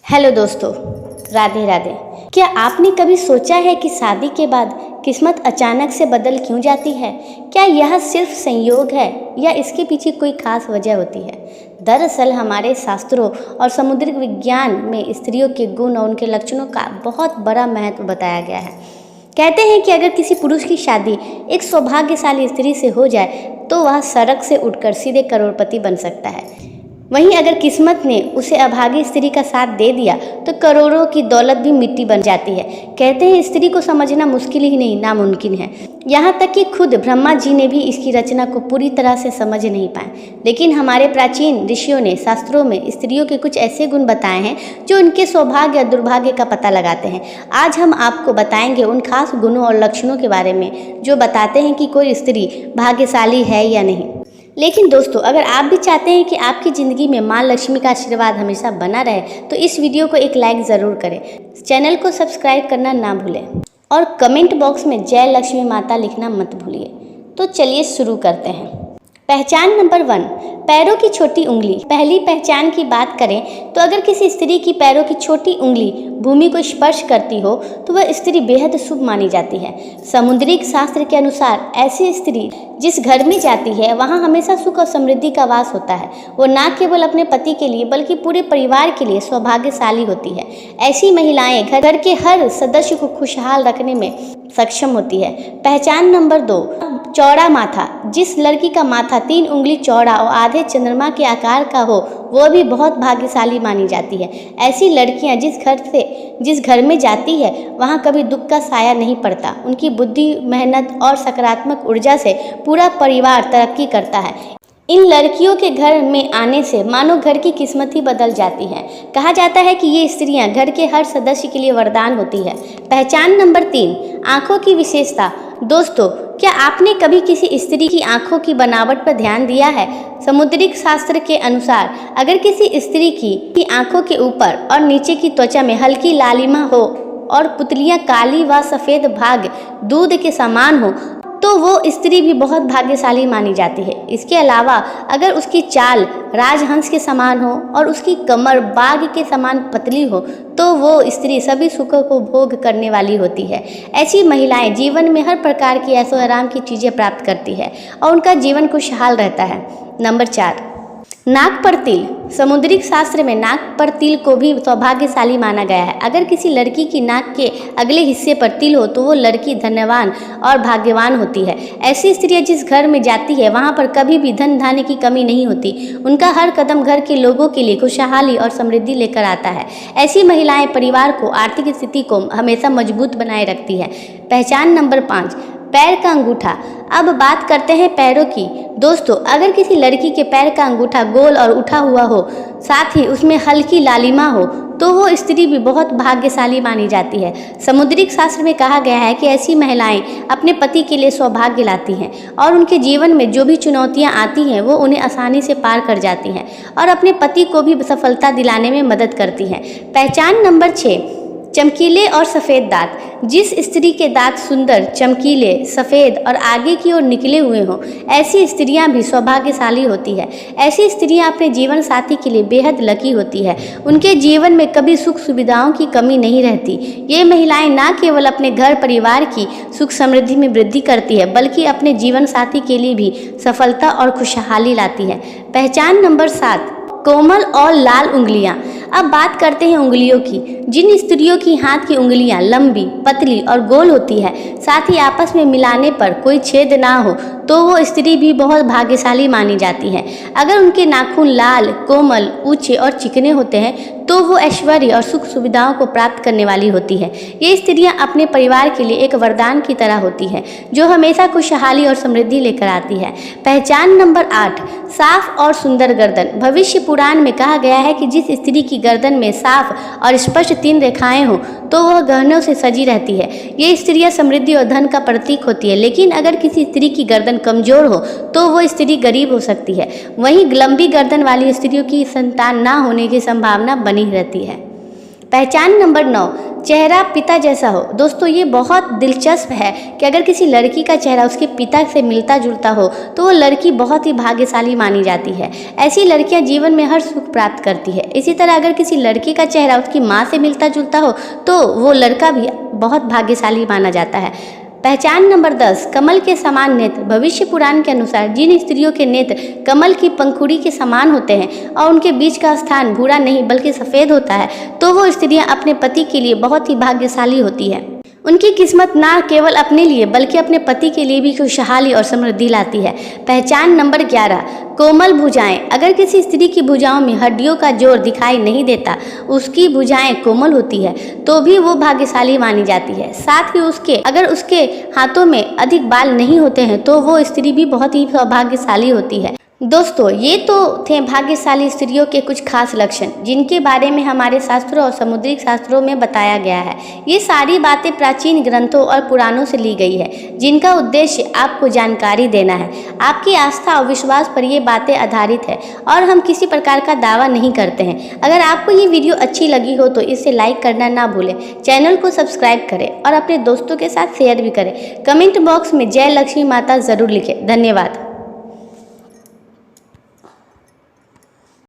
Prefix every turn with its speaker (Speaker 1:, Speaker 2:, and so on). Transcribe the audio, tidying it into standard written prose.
Speaker 1: Hello दोस्तों, राधे राधे। क्या आपने कभी सोचा है कि शादी के बाद किस्मत अचानक से बदल क्यों जाती है? क्या यह सिर्फ संयोग है या इसके पीछे कोई खास वजह होती है? दरअसल हमारे शास्त्रों और समुद्रिक विज्ञान में स्त्रियों के गुण और उनके लक्षणों का बहुत बड़ा महत्व बताया गया है। कहते हैं कि अगर किसी पुरुष की शादी एक सौभाग्यशाली स्त्री से हो जाए तो वह सड़क से उठकर सीधे करोड़पति बन सकता है। वहीं अगर किस्मत ने उसे अभागी स्त्री का साथ दे दिया तो करोड़ों की दौलत भी मिट्टी बन जाती है। कहते हैं स्त्री को समझना मुश्किल ही नहीं, नामुमकिन है। यहाँ तक कि खुद ब्रह्मा जी ने भी इसकी रचना को पूरी तरह से समझ नहीं पाए। लेकिन हमारे प्राचीन ऋषियों ने शास्त्रों में स्त्रियों के कुछ ऐसे गुण बताए हैं जो उनके सौभाग्य और दुर्भाग्य का पता लगाते हैं। आज हम आपको बताएंगे उन खास गुणों और लक्षणों के बारे में जो बताते हैं कि कोई स्त्री भाग्यशाली है या नहीं। लेकिन दोस्तों, अगर आप भी चाहते हैं कि आपकी ज़िंदगी में माँ लक्ष्मी का आशीर्वाद हमेशा बना रहे तो इस वीडियो को एक लाइक ज़रूर करें, चैनल को सब्सक्राइब करना ना भूलें और कमेंट बॉक्स में जय लक्ष्मी माता लिखना मत भूलिए। तो चलिए शुरू करते हैं। पहचान नंबर 1, पैरों की छोटी उंगली। पहली पहचान की बात करें तो अगर किसी स्त्री की पैरों की छोटी उंगली भूमि को स्पर्श करती हो तो वह स्त्री बेहद शुभ मानी जाती है। समुद्रिक शास्त्र के अनुसार ऐसी स्त्री जिस घर में जाती है वहाँ हमेशा सुख और समृद्धि का वास होता है। वो न केवल अपने पति के लिए बल्कि पूरे परिवार के लिए सौभाग्यशाली होती है। ऐसी महिलाएं घर के हर सदस्य को खुशहाल रखने में सक्षम होती है। पहचान नंबर 2, चौड़ा माथा। जिस लड़की का माथा 3 उंगली चौड़ा और आधे चंद्रमा के आकार का हो वो भी बहुत भाग्यशाली मानी जाती है। ऐसी लड़कियां जिस घर में जाती है वहां कभी दुख का साया नहीं पड़ता। उनकी बुद्धि, मेहनत और सकारात्मक ऊर्जा से पूरा परिवार तरक्की करता है। इन लड़कियों के घर में आने से मानो घर की किस्मत ही बदल जाती है। कहा जाता है कि ये स्त्रियां घर के हर सदस्य के लिए वरदान होती है। पहचान नंबर 3, आंखों की विशेषता। दोस्तों, क्या आपने कभी किसी स्त्री की आंखों की बनावट पर ध्यान दिया है? समुद्रिक शास्त्र के अनुसार अगर किसी स्त्री की आंखों के ऊपर और नीचे की त्वचा में हल्की लालिमा हो और पुतलियां काली व सफ़ेद भाग दूध के समान हो तो वो स्त्री भी बहुत भाग्यशाली मानी जाती है। इसके अलावा अगर उसकी चाल राजहंस के समान हो और उसकी कमर बाघ के समान पतली हो तो वो स्त्री सभी सुखों को भोग करने वाली होती है। ऐसी महिलाएं जीवन में हर प्रकार की ऐशो आराम की चीज़ें प्राप्त करती है और उनका जीवन खुशहाल रहता है। नंबर 4, नाक पर तिल। समुद्रिक शास्त्र में नाक पर तिल को भी सौभाग्यशाली माना गया है। अगर किसी लड़की की नाक के अगले हिस्से पर तिल हो तो वो लड़की धन्यवान और भाग्यवान होती है। ऐसी स्त्रियां जिस घर में जाती है वहाँ पर कभी भी धन धान्य की कमी नहीं होती। उनका हर कदम घर के लोगों के लिए खुशहाली और समृद्धि लेकर आता है। ऐसी महिलाएं परिवार को, आर्थिक स्थिति को हमेशा मजबूत बनाए रखती है। पहचान नंबर 5, पैर का अंगूठा। अब बात करते हैं पैरों की। दोस्तों, अगर किसी लड़की के पैर का अंगूठा गोल और उठा हुआ हो, साथ ही उसमें हल्की लालिमा हो तो वो स्त्री भी बहुत भाग्यशाली मानी जाती है। समुद्रिक शास्त्र में कहा गया है कि ऐसी महिलाएं अपने पति के लिए सौभाग्य लाती हैं और उनके जीवन में जो भी चुनौतियां आती हैं वो उन्हें आसानी से पार कर जाती हैं और अपने पति को भी सफलता दिलाने में मदद करती हैं। पहचान नंबर 6, चमकीले और सफ़ेद दांत। जिस स्त्री के दांत सुंदर, चमकीले, सफ़ेद और आगे की ओर निकले हुए हों ऐसी स्त्रियां भी सौभाग्यशाली होती है। ऐसी स्त्रियां अपने जीवन साथी के लिए बेहद लकी होती है। उनके जीवन में कभी सुख सुविधाओं की कमी नहीं रहती। ये महिलाएं न केवल अपने घर परिवार की सुख समृद्धि में वृद्धि करती है बल्कि अपने जीवन साथी के लिए भी सफलता और खुशहाली लाती है। पहचान नंबर 7, कोमल और लाल उंगलियां। अब बात करते हैं उंगलियों की। जिन स्त्रियों की हाथ की उंगलियां लंबी, पतली और गोल होती है, साथ ही आपस में मिलाने पर कोई छेद ना हो तो वो स्त्री भी बहुत भाग्यशाली मानी जाती है। अगर उनके नाखून लाल, कोमल, ऊंचे और चिकने होते हैं तो वो ऐश्वर्य और सुख सुविधाओं को प्राप्त करने वाली होती है। ये स्त्रियां अपने परिवार के लिए एक वरदान की तरह होती है जो हमेशा खुशहाली और समृद्धि लेकर आती है। पहचान नंबर 8, साफ और सुंदर गर्दन। भविष्य पुराण में कहा गया है कि जिस स्त्री की गर्दन में साफ और स्पष्ट 3 रेखाएं हो तो वह गहनों से सजी रहती है। ये स्त्रियां समृद्धि और धन का प्रतीक होती है। लेकिन अगर किसी स्त्री की गर्दन कमजोर हो तो वो स्त्री गरीब हो सकती है। वहीं लंबी गर्दन वाली स्त्रियों की संतान ना होने की संभावना बनी रहती है। पहचान नंबर 9, चेहरा पिता जैसा हो। दोस्तों ये बहुत दिलचस्प है कि अगर किसी लड़की का चेहरा उसके पिता से मिलता जुलता हो तो वो लड़की बहुत ही भाग्यशाली मानी जाती है। ऐसी लड़कियां जीवन में हर सुख प्राप्त करती है। इसी तरह अगर किसी लड़की का चेहरा उसकी माँ से मिलता जुलता हो तो वो लड़का भी बहुत भाग्यशाली माना जाता है। पहचान नंबर 10, कमल के समान नेत्र। भविष्य पुराण के अनुसार जिन स्त्रियों के नेत्र कमल की पंखुड़ी के समान होते हैं और उनके बीच का स्थान भूरा नहीं बल्कि सफ़ेद होता है तो वो स्त्रियां अपने पति के लिए बहुत ही भाग्यशाली होती है। उनकी किस्मत ना केवल अपने लिए बल्कि अपने पति के लिए भी खुशहाली और समृद्धि लाती है। पहचान नंबर 11, कोमल भुजाएं। अगर किसी स्त्री की भुजाओं में हड्डियों का जोर दिखाई नहीं देता, उसकी भुजाएं कोमल होती है तो भी वो भाग्यशाली मानी जाती है। साथ ही अगर उसके हाथों में अधिक बाल नहीं होते हैं तो वो स्त्री भी बहुत ही सौभाग्यशाली होती है। दोस्तों ये तो थे भाग्यशाली स्त्रियों के कुछ खास लक्षण जिनके बारे में हमारे शास्त्रों और समुद्रिक शास्त्रों में बताया गया है। ये सारी बातें प्राचीन ग्रंथों और पुराणों से ली गई है जिनका उद्देश्य आपको जानकारी देना है। आपकी आस्था और विश्वास पर ये बातें आधारित है और हम किसी प्रकार का दावा नहीं करते हैं। अगर आपको ये वीडियो अच्छी लगी हो तो इसे लाइक करना ना भूलें, चैनल को सब्सक्राइब करें और अपने दोस्तों के साथ शेयर भी करें। कमेंट बॉक्स में जय लक्ष्मी माता ज़रूर लिखें। धन्यवाद।